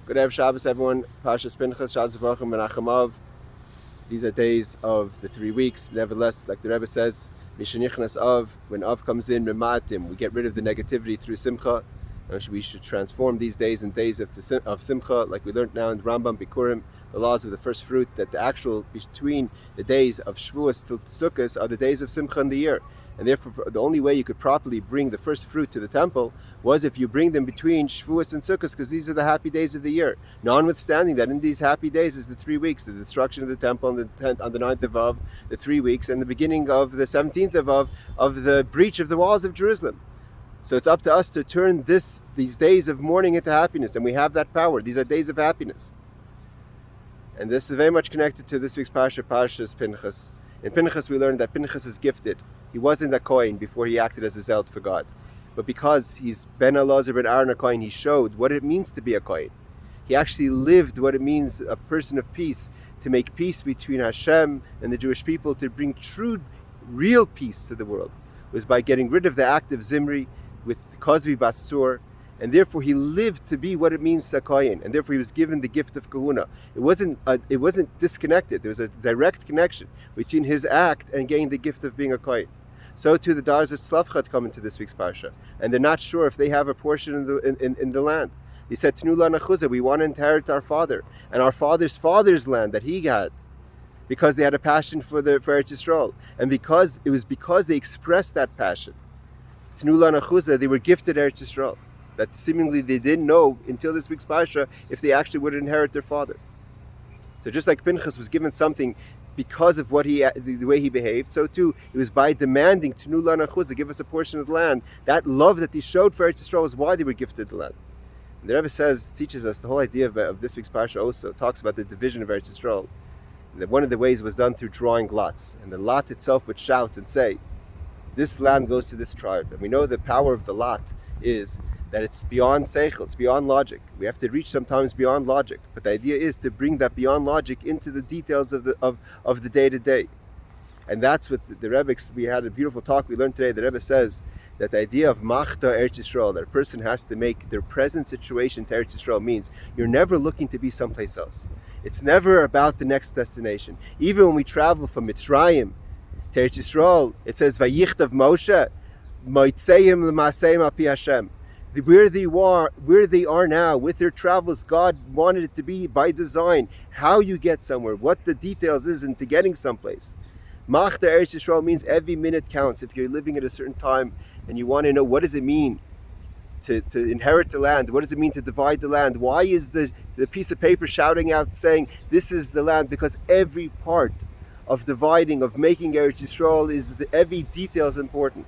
Good Erev Shabbos, everyone. Parshas Pinchas, Shabbos Mevorchim, Menachem. These are days of the 3 weeks. Nevertheless, like the Rebbe says, Mishanichnas Av, when Av comes in, Mematim, we get rid of the negativity through Simcha. And we should transform these days in days of Simcha, like we learned now in Rambam Bikurim, the laws of the first fruit, that the actual between the days of Shavuos till Sukkot are the days of Simcha in the year. And therefore, the only way you could properly bring the first fruit to the temple was if you bring them between Shavuos and Sukkot, because these are the happy days of the year. Notwithstanding that in these happy days is the 3 weeks, the destruction of the temple on the 9th of Av, the 3 weeks, and the beginning of the 17th of Av, of the breach of the walls of Jerusalem. So it's up to us to turn these days of mourning into happiness, and we have that power. These are days of happiness. And this is very much connected to this week's Parshas Pinchas. In Pinchas we learned that Pinchas is gifted. He wasn't a Kohen before he acted as a zealot for God. But because he's Ben Elazar ben Aaron a Kohen, he showed what it means to be a Kohen. He actually lived what it means, a person of peace, to make peace between Hashem and the Jewish people, to bring true, real peace to the world. It was by getting rid of the act of Zimri with Kozvi Basur, and therefore he lived to be what it means to a Kohen, and therefore he was given the gift of Kahuna. It wasn't disconnected. There was a direct connection between his act and getting the gift of being a Kohen. So too the Daughters of Tzlafchat come into this week's parsha, and they're not sure if they have a portion in the land. He said, "Tnu lana chuzah," we want to inherit our father and our father's land that he had, because they had a passion for Eretz Yisroel, and because they expressed that passion. Tnu lana chuzah, they were gifted Eretz Yisroel, that seemingly they didn't know until this week's parsha if they actually would inherit their father. So just like Pinchas was given something because of the way he behaved, so too it was by demanding Tnu lana chuzah, give us a portion of the land. That love that they showed for Eretz Yisroel is why they were gifted the land. And the Rebbe teaches us the whole idea of this week's parsha also talks about the division of Eretz Yisroel. That one of the ways was done through drawing lots, and the lot itself would shout and say, this land goes to this tribe. And we know the power of the lot is that it's beyond seichel, it's beyond logic. We have to reach sometimes beyond logic. But the idea is to bring that beyond logic into the details of the day-to-day. And that's what the Rebbe, we had a beautiful talk we learned today. The Rebbe says that the idea of machta Eretz Yisroel, that a person has to make their present situation to Eretz Yisroel, means you're never looking to be someplace else. It's never about the next destination. Even when we travel from Mitzrayim to Eretz Yisroel, it says Vayichtav Moshe, Moitzeim l'maseim al pi Hashem. Where they are now with their travels, God wanted it to be by design. How you get somewhere, what the details is into getting someplace. Machta Eretz Yisroel means every minute counts. If you're living at a certain time and you want to know what does it mean to inherit the land, what does it mean to divide the land? Why is the piece of paper shouting out saying this is the land? Because every part of dividing, of making Eretz Yisroel, every detail is important.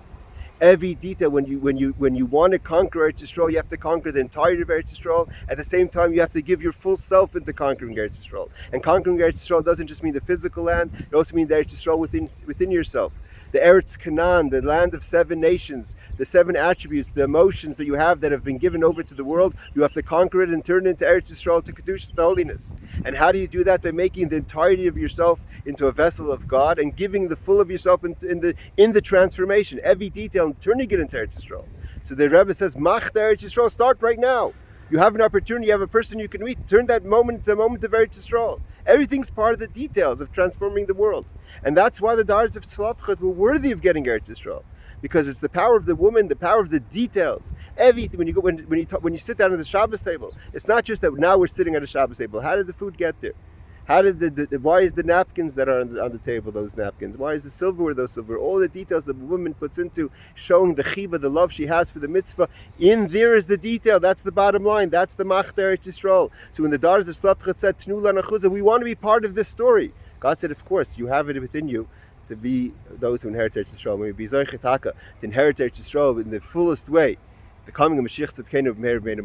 Every detail, when you want to conquer Eretz Yisroel, you have to conquer the entirety of Eretz Yisroel. At the same time, you have to give your full self into conquering Eretz Yisroel. And conquering Eretz Yisroel doesn't just mean the physical land; it also means the Eretz Yisroel within yourself. The Eretz Canaan, the land of 7 nations, the 7 attributes, the emotions that you have that have been given over to the world, you have to conquer it and turn it into Eretz Yisroel, to Kedusha, to holiness. And how do you do that? By making the entirety of yourself into a vessel of God and giving the full of yourself in the transformation, every detail, and turning it into Eretz Yisroel. So the Rebbe says, Machta Eretz Yisroel, start right now. You have an opportunity, you have a person you can meet. Turn that moment into a moment of Eretz Yisroel. Everything's part of the details of transforming the world. And that's why the Daughters of Tzlafchat were worthy of getting Eretz Yisroel. Because it's the power of the woman, the power of the details. Everything, when you sit down at the Shabbos table, it's not just that now we're sitting at a Shabbos table. How did the food get there? How did why is the napkins that are on the table those napkins? Why is the silverware those silverware? All the details that the woman puts into showing the chiba, the love she has for the mitzvah. In there is the detail. That's the bottom line. That's the machta Eretz Yisroel. So when the Daughters of Tzlafchat said, Tnu lana chuzah, we want to be part of this story. God said, of course, you have it within you to be those who inherit Eretz Yisroel. When we be zoichet haka, to inherit Eretz Yisroel in the fullest way. The coming of Mashiach Tzidkenu b'meir b'nei